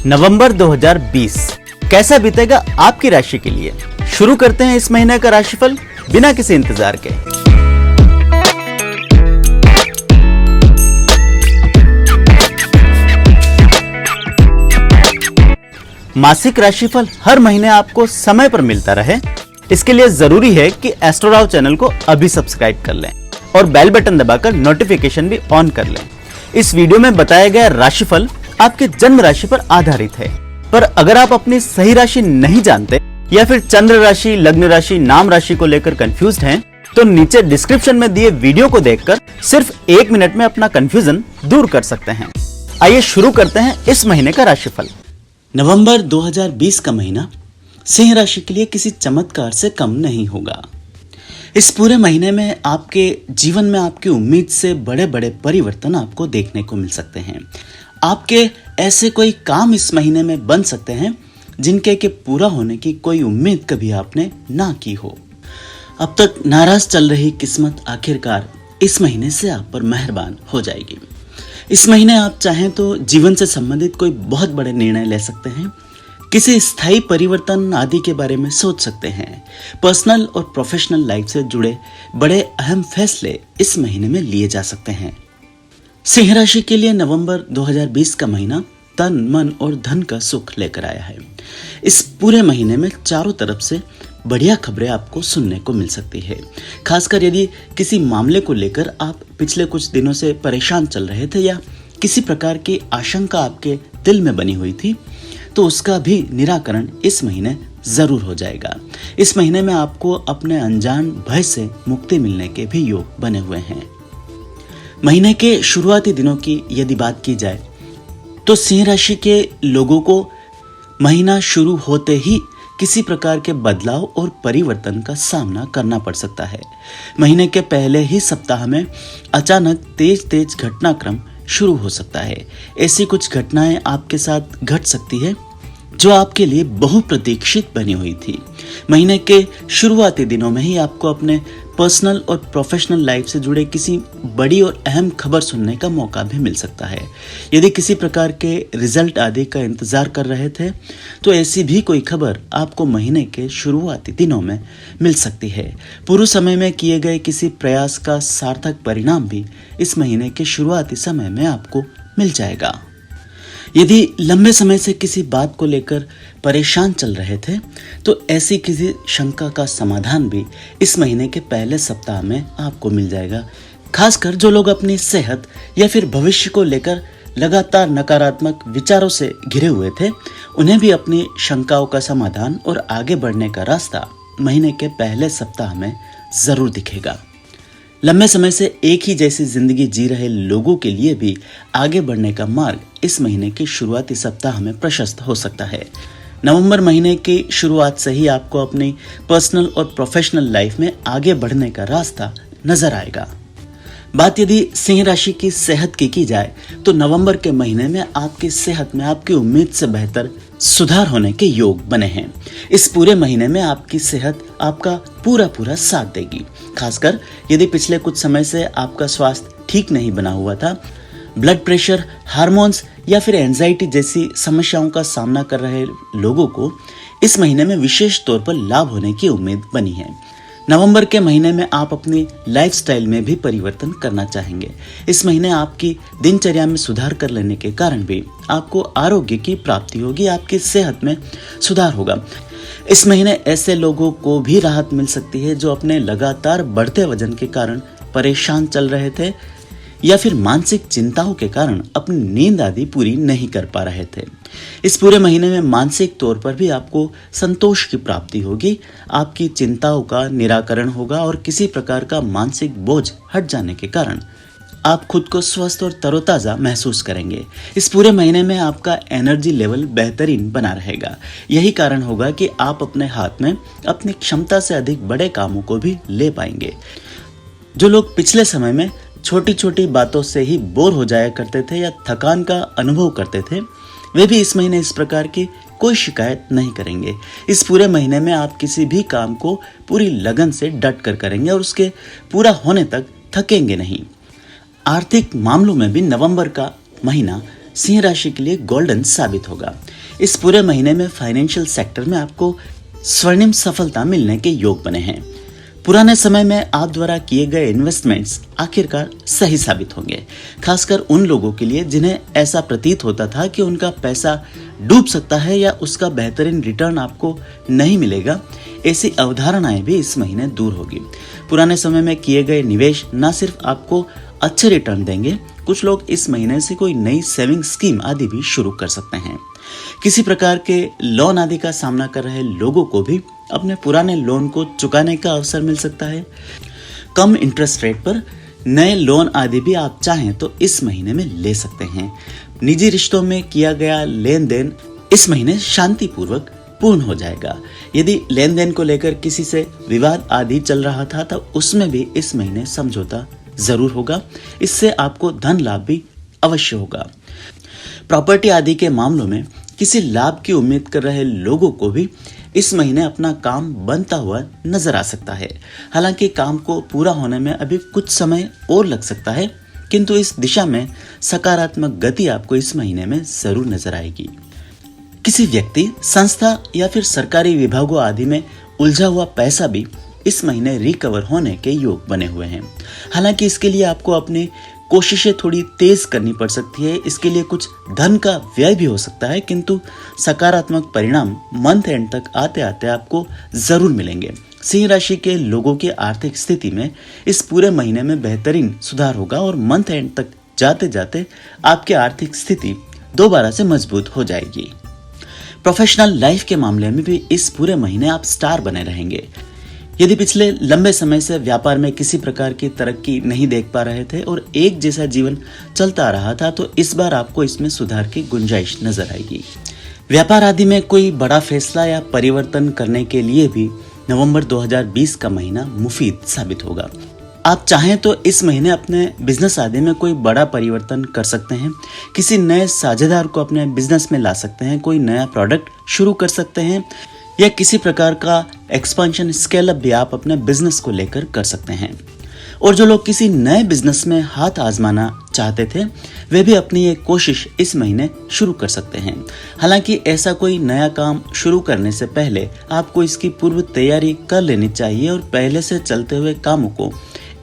नवंबर 2020 कैसा बीतेगा आपकी राशि के लिए। शुरू करते हैं इस महीने का राशिफल बिना किसी इंतजार के। मासिक राशिफल हर महीने आपको समय पर मिलता रहे, इसके लिए जरूरी है कि एस्ट्रोराव चैनल को अभी सब्सक्राइब कर लें और बेल बटन दबाकर नोटिफिकेशन भी ऑन कर लें। इस वीडियो में बताया गया राशिफल आपके जन्म राशि पर आधारित है, पर अगर आप अपनी सही राशि नहीं जानते या फिर चंद्र राशि, लग्न राशि, नाम राशि को लेकर कंफ्यूज्ड हैं, तो नीचे डिस्क्रिप्शन में दिए वीडियो को देखकर सिर्फ 1 मिनट में अपना कंफ्यूजन दूर कर सकते हैं। आइए शुरू करते हैं इस महीने का राशिफल। नवंबर 2020 का महीना सिंह राशि के लिए किसी चमत्कार से कम नहीं होगा। इस पूरे महीने में आपके जीवन में आपकी उम्मीद से बड़े बड़े परिवर्तन आपको देखने को मिल सकते हैं। आपके ऐसे कोई काम इस महीने में बन सकते हैं जिनके के पूरा होने की कोई उम्मीद कभी आपने ना की हो। अब तक नाराज चल रही किस्मत आखिरकार इस महीने से आप पर मेहरबान हो जाएगी। इस महीने आप चाहें तो जीवन से संबंधित कोई बहुत बड़े निर्णय ले सकते हैं, किसी स्थायी परिवर्तन आदि के बारे में सोच सकते हैं। पर्सनल और प्रोफेशनल लाइफ से जुड़े बड़े अहम फैसले इस महीने में लिए जा सकते हैं। सिंह राशि के लिए नवंबर 2020 का महीना तन, मन और धन का सुख लेकर आया है। इस पूरे महीने में चारों तरफ से बढ़िया खबरें आपको सुनने को मिल सकती है। खासकर यदि किसी मामले को लेकर आप पिछले कुछ दिनों से परेशान चल रहे थे या किसी प्रकार की आशंका आपके दिल में बनी हुई थी, तो उसका भी निराकरण इस महीने जरूर हो जाएगा। इस महीने में आपको अपने अनजान भय से मुक्ति मिलने के भी योग बने हुए हैं। महीने के शुरुआती दिनों की यदि बात की जाए तो सिंह राशि के लोगों को महीना शुरू होते ही किसी प्रकार के बदलाव और परिवर्तन का सामना करना पड़ सकता है। महीने के पहले ही सप्ताह में अचानक तेज घटनाक्रम शुरू हो सकता है। ऐसी कुछ घटनाएं आपके साथ घट सकती है जो आपके लिए बहुप्रतीक्षित बनी हुई थी। महीने के शुरुआती दिनों में ही आपको अपने पर्सनल और प्रोफेशनल लाइफ से जुड़े किसी बड़ी और अहम खबर सुनने का मौका भी मिल सकता है। यदि किसी प्रकार के रिजल्ट आदि का इंतजार कर रहे थे, तो ऐसी भी कोई खबर आपको महीने के शुरुआती दिनों में मिल सकती है। पूर्व समय में किए गए किसी प्रयास का सार्थक परिणाम भी इस महीने के शुरुआती समय में आपको मिल जाएगा। यदि लंबे समय से किसी बात को लेकर परेशान चल रहे थे, तो ऐसी किसी शंका का समाधान भी इस महीने के पहले सप्ताह में आपको मिल जाएगा। खासकर जो लोग अपनी सेहत या फिर भविष्य को लेकर लगातार नकारात्मक विचारों से घिरे हुए थे, उन्हें भी अपनी शंकाओं का समाधान और आगे बढ़ने का रास्ता महीने के पहले सप्ताह में जरूर दिखेगा। लंबे समय से एक ही जैसी जिंदगी जी रहे लोगों के लिए भी आगे बढ़ने का मार्ग इस महीने के शुरुआती सप्ताह में प्रशस्त हो सकता है। नवंबर महीने की शुरुआत से ही आपको अपनी पर्सनल और प्रोफेशनल लाइफ में आगे बढ़ने का रास्ता नजर आएगा। बात यदि सिंह राशि की सेहत की जाए तो नवंबर के महीने में आपकी सेहत में आपकी उम्मीद से बेहतर सुधार होने के योग बने हैं। इस पूरे महीने में आपकी सेहत आपका पूरा साथ देगी। खासकर यदि पिछले कुछ समय से आपका स्वास्थ्य ठीक नहीं बना हुआ था, ब्लड प्रेशर, हार्मोन्स या फिर एंजाइटी जैसी समस्याओं का सामना कर रहे लोगों को इस महीने में विशेष तौर पर लाभ होने की उम्मीद बनी है। नवंबर के महीने में आप अपनी लाइफस्टाइल में भी परिवर्तन करना चाहेंगे। इस महीने आपकी दिनचर्या में सुधार कर लेने के कारण भी आपको आरोग्य की प्राप्ति होगी, आपकी सेहत में सुधार होगा। इस महीने ऐसे लोगों को भी राहत मिल सकती है जो अपने लगातार बढ़ते वजन के कारण परेशान चल रहे थे या फिर मानसिक चिंताओं के कारण अपनी नींद आदि पूरी नहीं कर पा रहे थे। इस पूरे महीने में मानसिक तौर पर भी आपको संतोष की प्राप्ति होगी, आपकी चिंताओं का निराकरण होगा और किसी प्रकार का मानसिक बोझ हट जाने के कारण आप खुद को स्वस्थ और तरोताजा महसूस करेंगे। इस पूरे महीने में आपका एनर्जी लेवल बेहतरीन बना रहेगा। यही कारण होगा कि आप अपने हाथ में अपनी क्षमता से अधिक बड़े कामों को भी ले पाएंगे। जो लोग पिछले समय में छोटी छोटी बातों से ही बोर हो जाया करते थे या थकान का अनुभव करते थे, वे भी इस महीने इस प्रकार की कोई शिकायत नहीं करेंगे। इस पूरे महीने में आप किसी भी काम को पूरी लगन से डट कर करेंगे और उसके पूरा होने तक थकेंगे नहीं। आर्थिक मामलों में भी नवंबर का महीना सिंह राशि के लिए गोल्डन साबित होगा। इस पूरे महीने में फाइनेंशियल सेक्टर में आपको स्वर्णिम सफलता मिलने के योग बने हैं। पुराने समय में आप द्वारा किए गए इन्वेस्टमेंट्स आखिरकार सही साबित होंगे, खासकर उन लोगों के लिए जिन्हें ऐसा प्रतीत होता था कि उनका पैसा डूब सकता है या उसका बेहतरीन रिटर्न आपको नहीं मिलेगा। ऐसी अवधारणाएं भी इस महीने दूर होगी। पुराने समय में किए गए निवेश न सिर्फ आपको अच्छे रिटर्न देंगे, कुछ लोग इस महीने से कोई नई सेविंग स्कीम आदि भी शुरू कर सकते हैं। किसी प्रकार के लोन आदि का सामना कर रहे लोगों को भी अपने पुराने लोन को चुकाने का अवसर मिल सकता है। कम इंटरेस्ट रेट पर नए लोन आदि भी आप चाहें तो इस महीने में ले सकते हैं। निजी रिश्तों में किया गया लेन देन इस महीने शांतिपूर्वक पूर्ण हो जाएगा। यदि लेन देन को लेकर किसी से विवाद आदि चल रहा था तो उसमें भी इस महीने समझौता जरूर होगा। इससे आपको धन लाभ भी अवश्य होगा। प्रॉपर्टी आदि के मामलों में किसी लाभ की उम्मीद कर रहे लोगों को भी इस महीने अपना काम बनता हुआ नजर आ सकता है। हालांकि काम को पूरा होने में अभी कुछ समय और लग सकता है, किंतु इस दिशा में सकारात्मक गति आपको इस महीने में जरूर नजर आएगी। किसी व्यक्ति, संस्था या फिर सरकारी विभागों आदि में उलझा हुआ पैसा भी इस महीने रिकवर होने के योग बने हुए हैं। हालांकि इसके लिए आपको अपनी कोशिशें थोड़ी तेज करनी पड़ सकती है। इसके लिए कुछ धन का व्यय भी हो सकता है, किंतु सकारात्मक परिणाम मंथ एंड तक आते आते आपको जरूर मिलेंगे। सिंह राशि के लोगों की आर्थिक स्थिति में इस पूरे महीने में बेहतरीन सुधार होगा और मंथ एंड तक जाते जाते आपकी आर्थिक स्थिति दोबारा से मजबूत हो जाएगी। प्रोफेशनल लाइफ के मामले में भी इस पूरे महीने आप स्टार बने रहेंगे। यदि पिछले लंबे समय से व्यापार में किसी प्रकार की तरक्की नहीं देख पा रहे थे और एक जैसा जीवन चलता रहा था, तो इस बार आपको इसमें सुधार की गुंजाइश नजर आएगी। व्यापार आदि में कोई बड़ा फैसला या परिवर्तन करने के लिए भी नवंबर 2020 का महीना मुफीद साबित होगा। आप चाहें तो इस महीने अपने बिजनेस आदि में कोई बड़ा परिवर्तन कर सकते हैं। किसी नए साझेदार को अपने बिजनेस में ला सकते हैं, कोई नया प्रोडक्ट शुरू कर सकते हैं या किसी प्रकार का एक्सपेंशन स्केल अप भी आप अपने बिजनेस को लेकर कर सकते हैं। और जो लोग किसी नए बिजनेस में हाथ आजमाना चाहते थे, वे भी अपनी एक कोशिश इस महीने शुरू कर सकते हैं। हालांकि ऐसा कोई नया काम शुरू करने से पहले आपको इसकी पूर्व तैयारी कर लेनी चाहिए और पहले से चलते हुए कामों को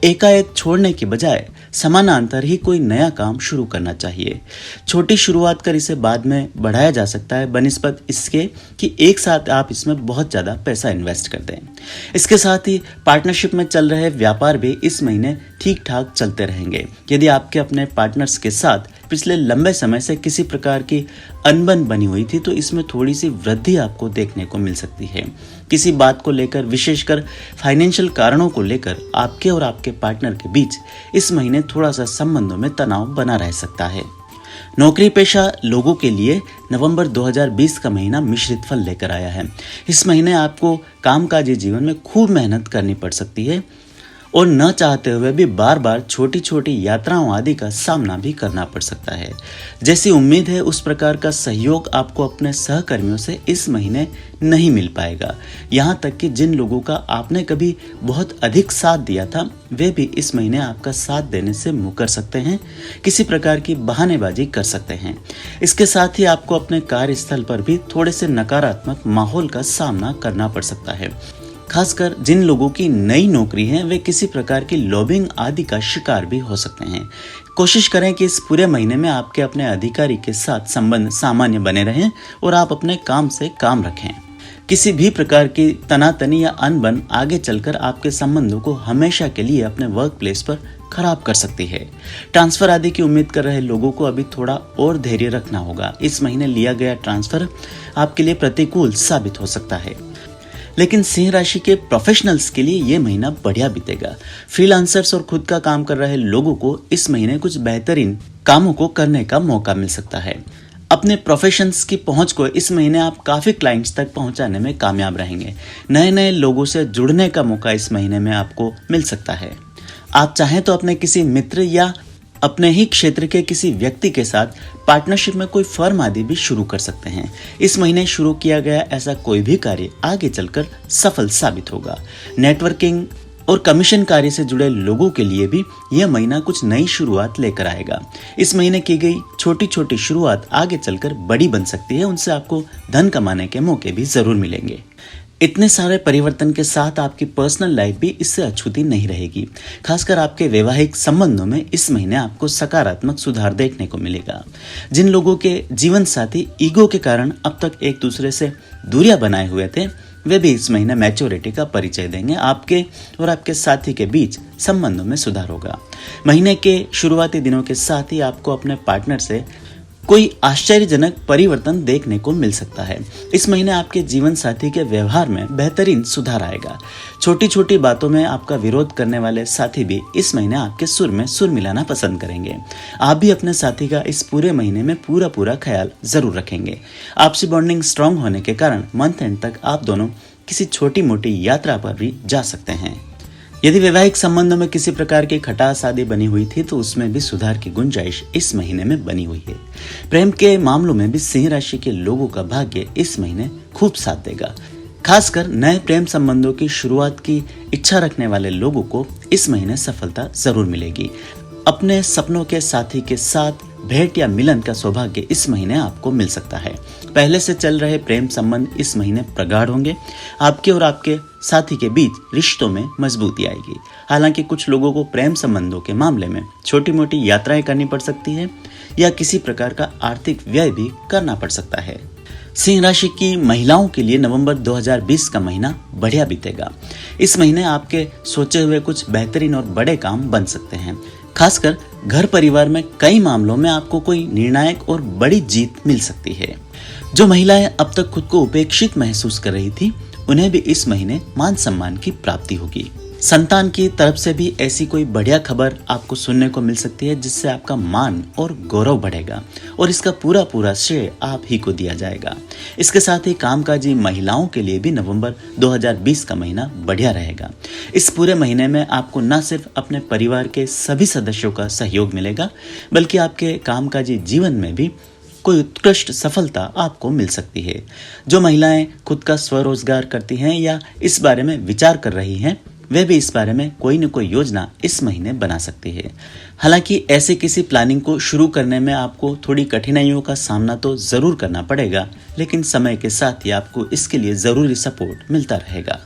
एकाएक छोड़ने के बजाय समानांतर ही कोई नया काम शुरू करना चाहिए। छोटी शुरुआत कर इसे बाद में बढ़ाया जा सकता है, बनिस्बत इसके कि एक साथ आप इसमें बहुत ज़्यादा पैसा इन्वेस्ट कर दें। इसके साथ ही पार्टनरशिप में चल रहे व्यापार भी इस महीने ठीक ठाक चलते रहेंगे। यदि आपके अपने पार्टनर्स के साथ पिछले लंबे समय से किसी प्रकार की अनबन बनी हुई थी, तो इसमें थोड़ी सी वृद्धि आपको देखने को मिल सकती है। किसी बात को लेकर, विशेषकर फाइनेंशियल कारणों को लेकर आपके और आपके पार्टनर के बीच इस महीने थोड़ा सा संबंधों में तनाव बना रह सकता है। नौकरी पेशा लोगों के लिए नवंबर 2020 का महीना मिश्रित फल लेकर आया है। इस महीने आपको कामकाजी जीवन में खूब मेहनत करनी पड़ सकती है और न चाहते हुए भी बार बार छोटी छोटी यात्राओं आदि का सामना भी करना पड़ सकता है। जैसी उम्मीद है उस प्रकार का सहयोग आपको अपने सहकर्मियों से इस महीने नहीं मिल पाएगा। यहाँ तक कि जिन लोगों का आपने कभी बहुत अधिक साथ दिया था, वे भी इस महीने आपका साथ देने से मुकर सकते हैं, किसी प्रकार की बहानेबाजी कर सकते हैं। इसके साथ ही आपको अपने कार्यस्थल पर भी थोड़े से नकारात्मक माहौल का सामना करना पड़ सकता है। खासकर जिन लोगों की नई नौकरी है, वे किसी प्रकार की लॉबिंग आदि का शिकार भी हो सकते हैं। कोशिश करें कि इस पूरे महीने में आपके अपने अधिकारी के साथ संबंध सामान्य बने रहें और आप अपने काम से काम रखें। किसी भी प्रकार की तनातनी या अनबन आगे चलकर आपके संबंधों को हमेशा के लिए अपने वर्क प्लेस पर खराब कर सकती है। ट्रांसफर आदि की उम्मीद कर रहे लोगों को अभी थोड़ा और धैर्य रखना होगा। इस महीने लिया गया ट्रांसफर आपके लिए प्रतिकूल साबित हो सकता है, लेकिन सिंह राशि के प्रोफेशनल्स के लिए यह महीना बढ़िया बीतेगा। फ्रीलांसर्स और खुद का काम कर रहे लोगों को इस महीने कुछ बेहतरीन कामों को करने का मौका मिल सकता है। अपने प्रोफेशंस की पहुंच को इस महीने आप काफी क्लाइंट्स तक पहुंचाने में कामयाब रहेंगे। नए नए लोगों से जुड़ने का मौका इस महीने में आपको मिल सकता है। आप चाहें तो अपने किसी मित्र या अपने ही क्षेत्र के किसी व्यक्ति के साथ पार्टनरशिप में कोई फर्म आदि भी शुरू कर सकते हैं। इस महीने शुरू किया गया ऐसा कोई भी कार्य आगे चलकर सफल साबित होगा। नेटवर्किंग और कमीशन कार्य से जुड़े लोगों के लिए भी यह महीना कुछ नई शुरुआत लेकर आएगा। इस महीने की गई छोटी छोटी शुरुआत आगे चलकर बड़ी बन सकती है, उनसे आपको धन कमाने के मौके भी जरूर मिलेंगे। इतने सारे परिवर्तन के साथ आपकी पर्सनल लाइफ भी इससे अछूती नहीं रहेगी। खासकर आपके वैवाहिक संबंधों में इस महीने आपको सकारात्मक सुधार देखने को मिलेगा। जिन लोगों के जीवन साथी ईगो के कारण अब तक एक दूसरे से दूरियां बनाए हुए थे, वे भी इस महीने मैच्योरिटी का परिचय देंगे। आपके और आपके साथी के बीच संबंधों में सुधार होगा। महीने के शुरुआती दिनों के साथ ही आपको अपने पार्टनर से कोई आश्चर्यजनक परिवर्तन देखने को मिल सकता है। इस महीने आपके जीवन साथी के व्यवहार में बेहतरीन सुधार आएगा। छोटी छोटी बातों में आपका विरोध करने वाले साथी भी इस महीने आपके सुर में सुर मिलाना पसंद करेंगे। आप भी अपने साथी का इस पूरे महीने में पूरा ख्याल जरूर रखेंगे। आपसी बॉन्डिंग स्ट्रांग होने के कारण मंथ एंड तक आप दोनों किसी छोटी मोटी यात्रा पर भी जा सकते हैं। यदि वैवाहिक संबंधों में किसी प्रकार की खटास आदि बनी हुई थी तो उसमें भी सुधार की गुंजाइश इस महीने में बनी हुई है। प्रेम के मामलों में भी सिंह राशि के लोगों का भाग्य इस महीने खूब साथ देगा। खासकर नए प्रेम संबंधों की शुरुआत की इच्छा रखने वाले लोगों को इस महीने सफलता जरूर मिलेगी। अपने सपनों के साथी के साथ भेंट या मिलन का सौभाग्य इस महीने आपको मिल सकता है। पहले से चल रहे प्रेम संबंध इस महीने प्रगाढ़ होंगे। आपके और आपके साथी के बीच रिश्तों में मजबूती आएगी। हालांकि कुछ लोगों को प्रेम संबंधों के मामले में छोटी मोटी यात्राएं करनी पड़ सकती है या किसी प्रकार का आर्थिक व्यय भी करना पड़ सकता है। सिंह राशि की महिलाओं के लिए नवंबर 2020 का महीना बढ़िया बीतेगा। इस महीने आपके सोचे हुए कुछ बेहतरीन और बड़े काम बन सकते हैं। खासकर घर परिवार में कई मामलों में आपको कोई निर्णायक और बड़ी जीत मिल सकती है। जो महिलाएं अब तक खुद को उपेक्षित महसूस कर रही थी, उन्हें भी इस महीने मान सम्मान की प्राप्ति होगी। संतान की तरफ से भी ऐसी कोई बढ़िया खबर आपको सुनने को मिल सकती है जिससे आपका मान और गौरव बढ़ेगा और इसका पूरा श्रेय आप ही को दिया जाएगा। इसके साथ ही कामकाजी महिलाओं के लिए भी नवंबर 2020 का महीना बढ़िया रहेगा। इस पूरे महीने में आपको न सिर्फ अपने परिवार के सभी सदस्यों का सहयोग मिलेगा, बल्कि आपके कामकाजी जीवन में भी कोई उत्कृष्ट सफलता आपको मिल सकती है। जो महिलाएं खुद का स्वरोजगार करती हैं या इस बारे में विचार कर रही हैं, वे भी इस बारे में कोई न कोई योजना इस महीने बना सकती है। हालांकि ऐसे किसी प्लानिंग को शुरू करने में आपको थोड़ी कठिनाइयों का सामना तो जरूर करना पड़ेगा, लेकिन समय के साथ ही आपको इसके लिए जरूरी सपोर्ट मिलता रहेगा।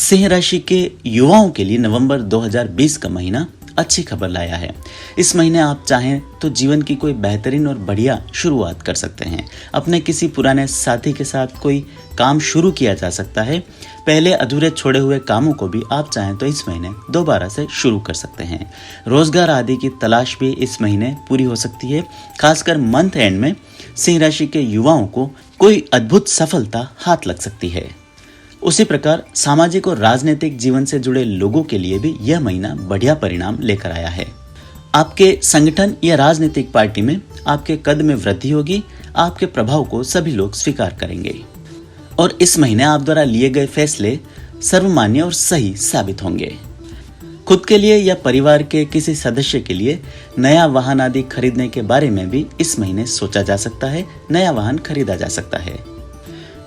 सिंह राशि के युवाओं के लिए नवंबर 2020 का महीना अच्छी खबर लाया है। इस महीने आप चाहें तो जीवन की कोई बेहतरीन और बढ़िया शुरुआत कर सकते हैं। अपने किसी पुराने साथी के साथ कोई काम शुरू किया जा सकता है। पहले अधूरे छोड़े हुए कामों को भी आप चाहें तो इस महीने दोबारा से शुरू कर सकते हैं। रोजगार आदि की तलाश भी इस महीने पूरी हो सकती है। खासकर मंथ एंड में सिंह राशि के युवाओं को कोई अद्भुत सफलता हाथ लग सकती है। उसी प्रकार सामाजिक और राजनीतिक जीवन से जुड़े लोगों के लिए भी यह महीना बढ़िया परिणाम लेकर आया है। आपके संगठन या राजनीतिक पार्टी में आपके कद में वृद्धि होगी। आपके प्रभाव को सभी लोग स्वीकार करेंगे और इस महीने आप द्वारा लिए गए फैसले सर्वमान्य और सही साबित होंगे। खुद के लिए या परिवार के किसी सदस्य के लिए नया वाहन आदि खरीदने के बारे में भी इस महीने सोचा जा सकता है। नया वाहन खरीदा जा सकता है।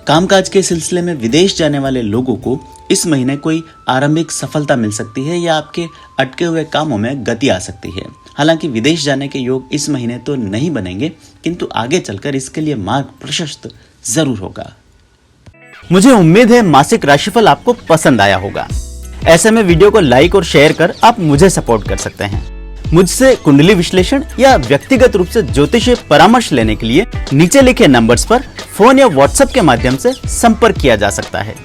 कामकाज के सिलसिले में विदेश जाने वाले लोगों को इस महीने कोई आरंभिक सफलता मिल सकती है या आपके अटके हुए कामों में गति आ सकती है। हालांकि विदेश जाने के योग इस महीने तो नहीं बनेंगे, किंतु आगे चलकर इसके लिए मार्ग प्रशस्त जरूर होगा। मुझे उम्मीद है मासिक राशिफल आपको पसंद आया होगा। ऐसे में वीडियो को लाइक और शेयर कर आप मुझे सपोर्ट कर सकते हैं। मुझसे कुंडली विश्लेषण या व्यक्तिगत रूप से ज्योतिषीय परामर्श लेने के लिए नीचे लिखे नंबर्स पर फोन या व्हाट्सएप के माध्यम से संपर्क किया जा सकता है।